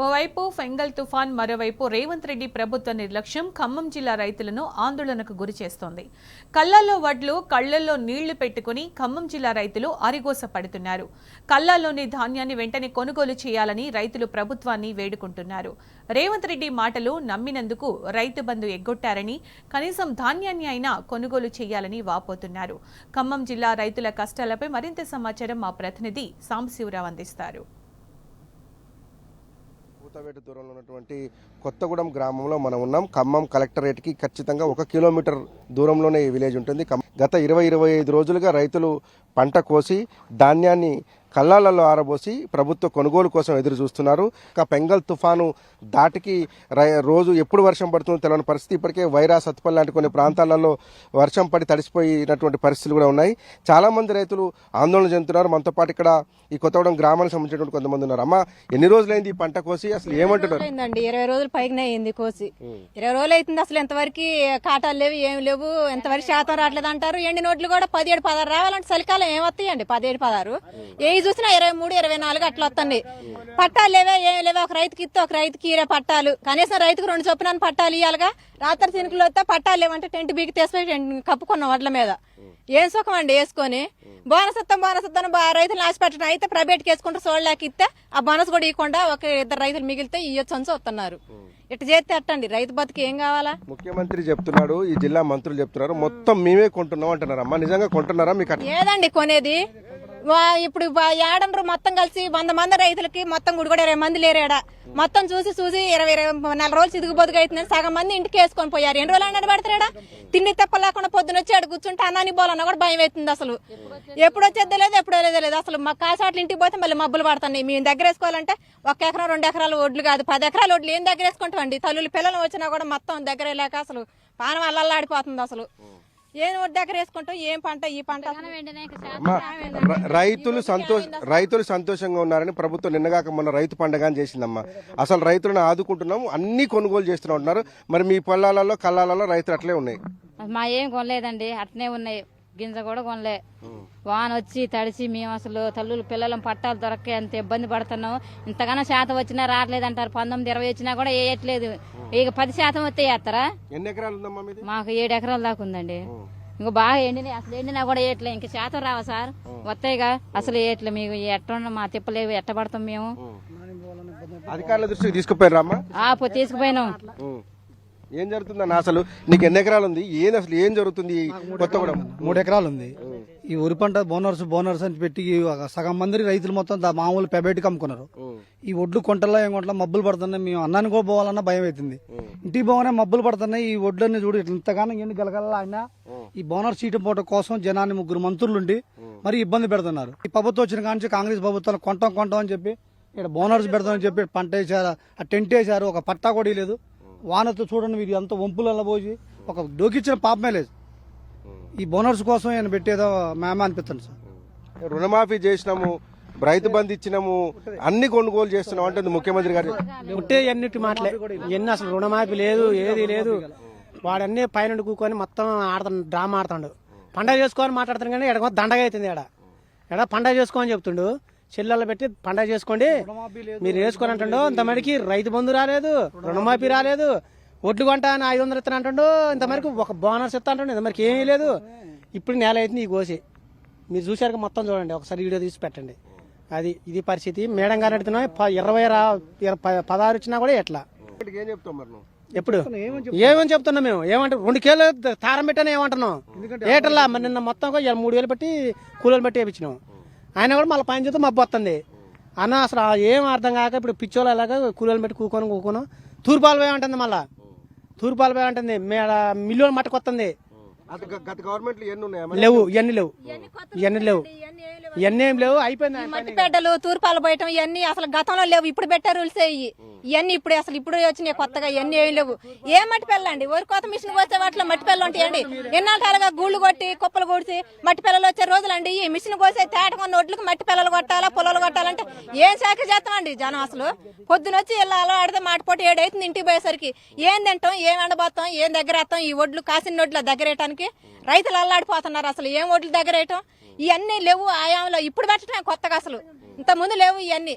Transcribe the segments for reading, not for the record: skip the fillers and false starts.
ఓవైపు ఫెంగల్ తుఫాన్, మరోవైపు రేవంత్ రెడ్డి ప్రభుత్వ నిర్లక్ష్యం ఖమ్మం జిల్లా రైతులను ఆందోళనకు గురి చేస్తోంది. కళ్లల్లో వడ్లు, కళ్లల్లో నీళ్లు పెట్టుకుని ఖమ్మం జిల్లా రైతులు అరిగోస పడుతున్నారు. కళ్లల్లోని ధాన్యాన్ని వెంటనే కొనుగోలు చేయాలని రైతులు ప్రభుత్వాన్ని వేడుకుంటున్నారు. రేవంత్ రెడ్డి మాటలు నమ్మినందుకు రైతు బంధు ఎగ్గొట్టారని, కనీసం ధాన్యాన్ని అయినా కొనుగోలు చేయాలని వాపోతున్నారు. ఖమ్మం జిల్లా రైతుల కష్టాలపై మరింత సమాచారం మా ప్రతినిధి సాంబశివరావు అందిస్తారు. కూతవేట దూరంలో ఉన్నటువంటి కొత్తగూడెం గ్రామంలో మనం ఉన్నాం. ఖమ్మం కలెక్టరేట్కి ఖచ్చితంగా 1 కిలోమీటర్ దూరంలోనే ఈ విలేజ్ ఉంటుంది. గత 20-25 రోజులుగా రైతులు పంట కోసి ధాన్యాన్ని కళ్ళాలలో ఆరబోసి ప్రభుత్వ కొనుగోలు కోసం ఎదురు చూస్తున్నారు. పెంగల్ తుఫాను దాటికి రోజు ఎప్పుడు వర్షం పడుతుందో తెలియని పరిస్థితి. ఇప్పటికే వైరా, సత్తుపల్లి లాంటి కొన్ని ప్రాంతాలలో వర్షం పడి తడిసిపోయినటువంటి పరిస్థితులు కూడా ఉన్నాయి. చాలా మంది రైతులు ఆందోళన చెందుతున్నారు. మనతో పాటు ఇక్కడ ఈ కొత్తగూడెం గ్రామానికి సంబంధించినటువంటి కొంతమంది ఉన్నారు. అమ్మ, ఎన్ని రోజులైంది ఈ పంట కోసి? అసలు ఏమంటున్నారు? 20 రోజులు పైగానే అయింది కోసి. 20 రోజులు అవుతుంది. అసలు ఎంతవరకు కాటాలు లేవు, ఏం లేవు, ఎంతవరకు శాతం రావట్లేదు అంటారు. ఎండి నోట్లు కూడా 17-16 రావాలంటే చలికాలం ఏమొస్తాయండి? 17-16 ఏ చూసినా 23-24 అట్లా వస్తుంది. పట్టాలు లేవే, ఏం లేవే. ఒక రైతుకి ఇస్తే ఒక రైతుకి పట్టాలు, కనీసం రైతుకు 2 చొప్పున పట్టాలు ఇవ్వాలిగా. రాత్రి సినుకులు వస్తే పట్టాలు లేవంటే టెంట్ బీకి తీసిపోయి కప్పుకున్నాం వడ్ల మీద. ఏం సుఖం అండి వేసుకొని. బోనస్ ఇస్తాం రైతులు ఆశపెట్టడం అయితే ప్రైవేట్కి వేసుకుంటారు. సోళ్ళకి ఇస్తే ఆ బోనస్ కూడా ఇవ్వకుండా 1-2 రైతులు మిగిలితే ఇయ్యొచ్చు వస్తున్నారు. ఇట్లా చేస్తే అట్టండి రైతు బతుకు ఏం కావాలా? ముఖ్యమంత్రి చెప్తున్నాడు, ఈ జిల్లా మంత్రులు చెప్తున్నారు, మొత్తం మేమే కొంటున్నాం అంటున్నారు. అమ్మా, నిజంగా కొంటున్నారా? మీకు ఏదండి కొనేది? ఇప్పుడు ఏడండ్రు మొత్తం కలిసి 100 మంది రైతులకి మొత్తం కూడా 20 మంది లేరేడా. మొత్తం చూసి 20-24 రోజులు చిదుగుబోదుగా అవుతుందని సగం మంది ఇంటికి వేసుకొని పోయారు. 2 రోజులు అన్నది పెడతాడా? తిండి తప్ప లేకుండా పొద్దున వచ్చి ఆడు కూర్చుంటే అన్నాన్ని పోలన్నా కూడా భయం అవుతుంది. అసలు ఎప్పుడు వచ్చేది లేదు, ఎప్పుడు వెళ్ళేది లేదు. అసలు మా కాసాట్లు ఇంటికి పోతే మళ్ళీ మబ్బులు పడుతున్నాయి. మేము దగ్గర వేసుకోవాలంటే 1 ఎకరం 2 ఎకరాల ఒడ్లు కాదు, 10 ఎకరాల ఒడ్లు ఏం దగ్గర వేసుకుంటామండి? తల్లులు పిల్లలు వచ్చినా కూడా మొత్తం దగ్గర లేక అసలు పానం అల్లల్లాడిపోతుంది. అసలు ఏం దగ్గర వేసుకుంటాం? ఏం పంట? ఈ పంట రైతులు సంతోషంగా ఉన్నారని ప్రభుత్వం నిన్నగాక మొన్న రైతు పండుగ అని చేసిందమ్మా. అసలు రైతులను ఆదుకుంటున్నాము, అన్ని కొనుగోలు చేస్తూ ఉంటున్నారు. మరి మీ పొలాలలో కళ్ళాలలో రైతులు అట్లే ఉన్నాయి? మా ఏం కొనలేదండి, అట్నే ఉన్నాయి. గింజ కూడా కొనలే. వాన వచ్చి తడిసి మేము అసలు తల్లులు పిల్లలం పట్టాలు దొరక్క ఎంత ఇబ్బంది పడుతున్నాం. ఇంతగానో శాతం వచ్చినా రావట్లేదు అంటారు. 19-20 వచ్చినా కూడా వేయట్లేదు. ఇక 10% వస్తే వేస్తారా? ఎన్ని ఎకరాలు ఉందమ్మా మీది? మాకు 7 ఎకరాల దాకా ఉందండి. ఇంకా బాగా ఎండినాయి. అసలు ఎండినా కూడా వేయట్లే. ఇంకా శాతం రావా సార్? వస్తాయిగా. అసలు వేయట్లే. మీకు ఎట్ట మా తిప్పలేవు, ఎట్ట పడతాం మేము? అధికారుల దృష్టికి తీసుకుపోయారమ్మా? తీసుకుపోయినాం. ఏం జరుగుతుందన్న? అసలు నీకు ఎన్ని ఎకరాలు ఉంది? అసలు ఏం జరుగుతుంది? కొత్తగూడెం 3 ఎకరాలు ఉంది. ఈ వరి పంట బోనర్స్ అని పెట్టి సగం మంది రైతులు మొత్తం మామూలు పెబేటికి అమ్ముకున్నారు. ఈ ఒడ్లు కొంటల్లో ఏం కొంటలో మబ్బులు పడుతున్నాయి. మేము అన్నాన్ని కూడా పోవాలన్నా భయం అవుతుంది. ఇంటికి పోగానే మబ్బులు పడుతున్నాయి. ఈ ఒడ్లన్నీ చూడు ఇంతగానో ఎన్ని గలగల అయినా ఈ బోనర్ సీటు పోట కోసం జనాన్ని 3 మంత్రులుండి మరి ఇబ్బంది పెడుతున్నారు. ఈ ప్రభుత్వం వచ్చిన కాంచి కాంగ్రెస్ ప్రభుత్వం కొంటాం అని చెప్పి ఇక్కడ బోనర్స్ పెడతామని చెప్పి పంట వేసారు, ఆ టెంట్ వేసారు. ఒక పట్టా కూడా లేదు. వానతో చూడండి వీరు అంత వంపులలో పోసి ఒక డోకిచ్చిన పాపమే లేదు. ఈ బోనర్స్ కోసం ఆయన పెట్టేదో మేమ అనిపిస్తుంది సార్. రుణమాఫీ చేసినాము, రైతు బంధు ఇచ్చినాము, అన్ని కొనుగోలు చేస్తున్నాం అంటే ముఖ్యమంత్రి గారు ఉంటే ఎన్నిటి మాటలే. ఎన్ని అసలు రుణమాఫీ లేదు, ఏది లేదు. వాడన్నీ పైన కూకొని మొత్తం డ్రామా ఆడుతాడు. పండగ చేసుకోని మాట్లాడుతాను కానీ ఎక్కడ దండగా అవుతుంది. ఎడ పండగ చేసుకోని చెప్తుండు. చెల్లెళ్ళు పెట్టి పండగ చేసుకోండి మీరు వేసుకొని అంటుండో. ఇంతమందికి రైతు బంధు రాలేదు, రుణమాఫీ రాలేదు. ఒడ్లు కొంటా అని 500 ఇస్తాను అంటుండో. ఇంతమరికి ఒక బోనస్ ఇస్తా అంటుండే. ఇంతమరికి ఏమీ లేదు. ఇప్పుడు నేల అవుతుంది ఈ కోసి. మీరు చూసారు మొత్తం చూడండి, ఒకసారి వీడియో తీసి పెట్టండి. ఇది పరిస్థితి. మేడం గారు అడుగుతున్నాం 16 ఇచ్చినా కూడా ఎట్లా? ఎప్పుడు ఏమని చెప్తున్నాం మేము? ఏమంటే 2 కేలు తారం పెట్టాను ఏమంటున్నాం? ఏటల్లా మరి నిన్న మొత్తం 3,000 పెట్టి కూలీలు పెట్టి వేయించినాం. ఆయన కూడా మళ్ళీ పని చేస్తే మబ్బు వస్తుంది అన్న. అసలు ఏం అర్థం కాక ఇప్పుడు పిచ్చోళ్ళు అలాగా కూలీలు పెట్టి కూకొని తూర్పాలు పోయి ఉంటుంది. మళ్ళా తూర్పాలు పోయి ఉంటుంది. మిల్లులు మట్టుకొస్తుంది. లేవు, ఇవన్నీ లేవు, ఇవన్నీ ఏం లేవు. అయిపోయింది. మట్టిపేటలు, తూర్పాలు పోయటం ఇవన్నీ అసలు గతంలో లేవు. ఇప్పుడు పెట్టారు రూల్స్. ఇవన్నీ ఇప్పుడు వచ్చినాయి కొత్తగా. ఇవన్నీ ఏమి లేవు. ఏ మట్టి పిల్లండి? వరి కోత మిషన్ వచ్చే వాటిలో మట్టి పిల్లలు ఉంటాయండి. ఎన్నాళ్ళగా గూళ్ళు కొట్టి కుప్పలు కొడిచి మట్టి పిల్లలు వచ్చే రోజులండి. ఈ మిషన్ కోసే తేటకొన్న ఒడ్లకు మట్టి పిల్లలు కొట్టాలా, పొలాలు కొట్టాలంటే ఏం శాఖ చేస్తామండి జనం? అసలు పొద్దున వచ్చి ఇలా అలా ఆడితే మాటిపోటీ 7 అవుతుంది. ఇంటికి పోయేసరికి ఏం తింటాం, ఏం ఎండబోతాం, ఏం దగ్గర వేస్తాం? ఈ ఒడ్లు కాసిన ఒడ్లు దగ్గర వేయటానికి రైతులు అల్లాడిపోతున్నారు. అసలు ఏం ఒడ్లు దగ్గర వేయటం? ఇవన్నీ లేవు. ఆయాంలో ఇప్పుడు పెట్టడమే కొత్తగా. అసలు ఇంత ముందు లేవు ఇవన్నీ.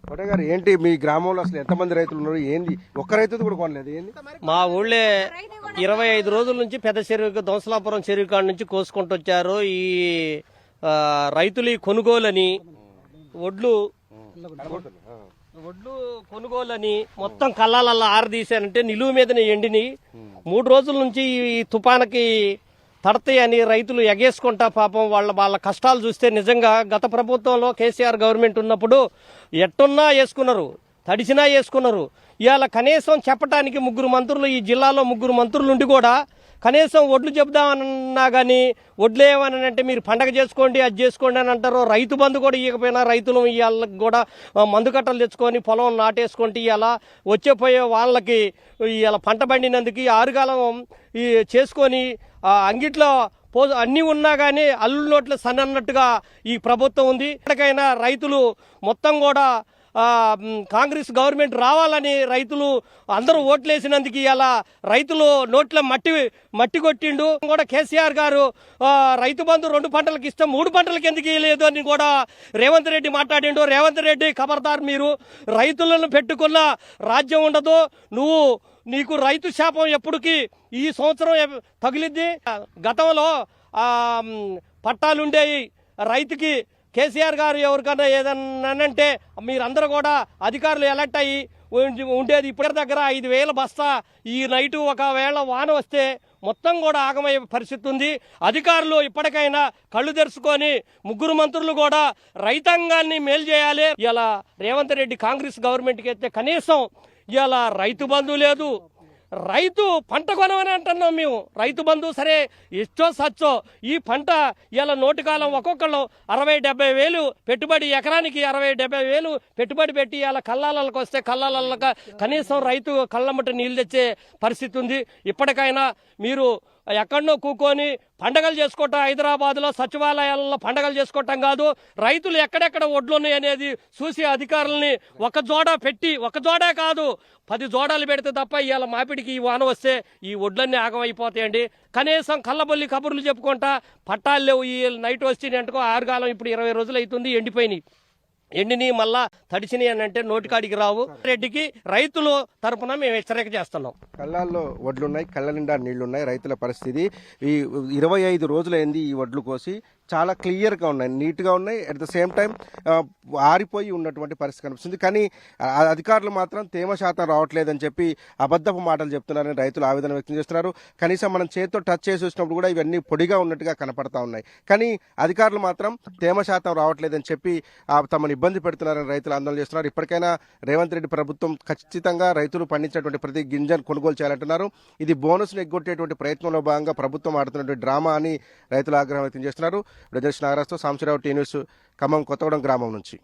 కోటయ్య గారు ఏంటి మీ గ్రామంలో అసలు ఎంతమంది రైతులు ఉన్నారు, ఏంది ఒక్క రైతు కూడా కొనలేదు ఏంది? మా ఊళ్ళే 25 రోజుల నుంచి పెద్ద చెరువు దోసలాపురం చెరువు కాడ నుంచి కోసుకుంటూ వచ్చారు. ఈ రైతులు ఈ కొనుగోలని ఒడ్లు కొనుగోలని మొత్తం కళ్ళాలల్లా ఆరదీశారంటే నిలువు మీదనే ఎండిని 3 రోజుల నుంచి ఈ తుఫానుకి తడతాయని రైతులు ఎగేసుకుంటా పాపం వాళ్ళ కష్టాలు చూస్తే నిజంగా గత ప్రభుత్వంలో కేసీఆర్ గవర్నమెంట్ ఉన్నప్పుడు ఎట్టున్నా వేసుకున్నారు, తడిసినా వేసుకున్నారు. ఇవాళ కనీసం చెప్పడానికి 3 మంత్రులు ఈ జిల్లాలో 3 మంత్రులు ఉండి కూడా కనీసం ఒడ్లు చెబుదామన్నా కానీ ఒడ్లు ఏమని అంటే మీరు పండగ చేసుకోండి అది చేసుకోండి అని అంటారు. రైతు బంధు కూడా ఇవ్వకపోయినా రైతులు ఇవాళకి కూడా మందు కట్టలు తెచ్చుకొని పొలం నాటేసుకుంటే ఇవాళ వచ్చేపోయే వాళ్ళకి ఇవాళ పంట పండినందుకు ఈ ఆరుగాలం ఈ చేసుకొని అంగిట్లో అన్నీ ఉన్నా కానీ అల్లు నోట్ల సన్నట్టుగా ఈ ప్రభుత్వం ఉంది. ఎప్పటికైనా రైతులు మొత్తం కూడా కాంగ్రెస్ గవర్నమెంట్ రావాలని రైతులు అందరూ ఓట్లేసినందుకు ఇలా రైతులు నోట్ల మట్టి కొట్టిండు. కూడా కేసీఆర్ గారు రైతు బంధు 2 పంటలకు ఇస్తాం 3 పంటలకు ఎందుకు ఇవ్వలేదు అని కూడా రేవంత్ రెడ్డి మాట్లాడిండు. రేవంత్ రెడ్డి ఖబర్దార్, మీరు రైతులను పెట్టుకున్న రాజ్యం ఉండదు, నీకు రైతు శాపం ఎప్పటికీ ఈ సంవత్సరం తగిలిద్ది. గతంలో పట్టాలుండేవి రైతుకి. కేసీఆర్ గారు ఎవరికన్నా ఏదన్నానంటే మీరందరూ కూడా అధికారులు ఎలక్ట్ అయ్యి ఉండేది. ఇప్పటి దగ్గర 5,000 బస్తా ఈ నైటు ఒకవేళ వాన వస్తే మొత్తం కూడా ఆగమయ్యే పరిస్థితి ఉంది. అధికారులు ఇప్పటికైనా కళ్ళు తెరుచుకొని 3 మంత్రులు కూడా రైతాంగాన్ని మేలు చేయాలి. ఇలా రేవంత్ రెడ్డి కాంగ్రెస్ గవర్నమెంట్కి అయితే కనీసం ఇలా రైతు బంధు లేదు, రైతు పంట కొనమని అంటున్నాం మేము. రైతు బంధు సరే ఇచ్చో సచ్చో ఈ పంట ఇలా నోటికాలం ఒక్కొక్కళ్ళు 60-70 వేలు పెట్టుబడి, ఎకరానికి 60-70 వేలు పెట్టుబడి పెట్టి ఇలా కళ్ళాలకు వస్తే కళ్ళాలకు కనీసం రైతు కళ్ళమ్మట నీళ్ళు తెచ్చే పరిస్థితి ఉంది. ఇప్పటికైనా మీరు ఎక్కడనో కూకొని పండగలు చేసుకోవటం, హైదరాబాద్లో సచివాలయాల్లో పండగలు చేసుకోవటం కాదు, రైతులు ఎక్కడెక్కడ ఒడ్లు ఉన్నాయి అనేది చూసి అధికారులని ఒక జోడా కాదు 10 జోడాలు పెడితే తప్ప ఇవాళ మాపిడికి ఈ వాన వస్తే ఈ ఒడ్లన్నీ ఆగమైపోతాయండి. కనీసం కళ్ళబొల్లి కబుర్లు చెప్పుకుంటా పట్టాలు లేవు. ఈ నైట్ వచ్చినట్టుకో ఆరుగాలం ఇప్పుడు 20 రోజులు అవుతుంది, ఎండిపోయినాయి. ఎండిని మళ్ళా తడిసినాయి అని అంటే నోటికాడికి రావు. రెడ్డికి రైతులు తరపున మేము హెచ్చరిక చేస్తున్నాం. కళ్ళాల్లో వడ్లున్నాయి, కళ్ళ నిండా నీళ్లున్నాయి. రైతుల పరిస్థితి ఈ 25 రోజులైంది ఈ వడ్లు కోసి. చాలా క్లియర్గా ఉన్నాయి, నీట్గా ఉన్నాయి. అట్ ద సేమ్ టైం ఆరిపోయి ఉన్నటువంటి పరిస్థితి కనిపిస్తుంది. కానీ అధికారులు మాత్రం తేమ శాతం రావట్లేదని చెప్పి అబద్ధపు మాటలు చెప్తున్నారని రైతులు ఆవేదన వ్యక్తం చేస్తున్నారు. కనీసం మనం చేతితో టచ్ చేసి చూసినప్పుడు కూడా ఇవన్నీ పొడిగా ఉన్నట్టుగా కనపడతా ఉన్నాయి. కానీ అధికారులు మాత్రం తేమ శాతం రావట్లేదని చెప్పి తమను ఇబ్బంది పెడుతున్నారని రైతులు ఆందోళన చేస్తున్నారు. ఇప్పటికైనా రేవంత్ రెడ్డి ప్రభుత్వం ఖచ్చితంగా రైతులు పండించినటువంటి ప్రతి గింజను కొనుగోలు చేయాలంటున్నారు. ఇది బోనస్ను ఎగ్గొట్టేటువంటి ప్రయత్నంలో భాగంగా ప్రభుత్వం ఆడుతున్నటువంటి డ్రామా అని రైతులు ఆగ్రహం వ్యక్తం చేస్తున్నారు. నాగరాజ్తో సాంశీరావు, టీ న్యూస్, ఖమ్మం కొత్తగూడెం గ్రామం నుంచి.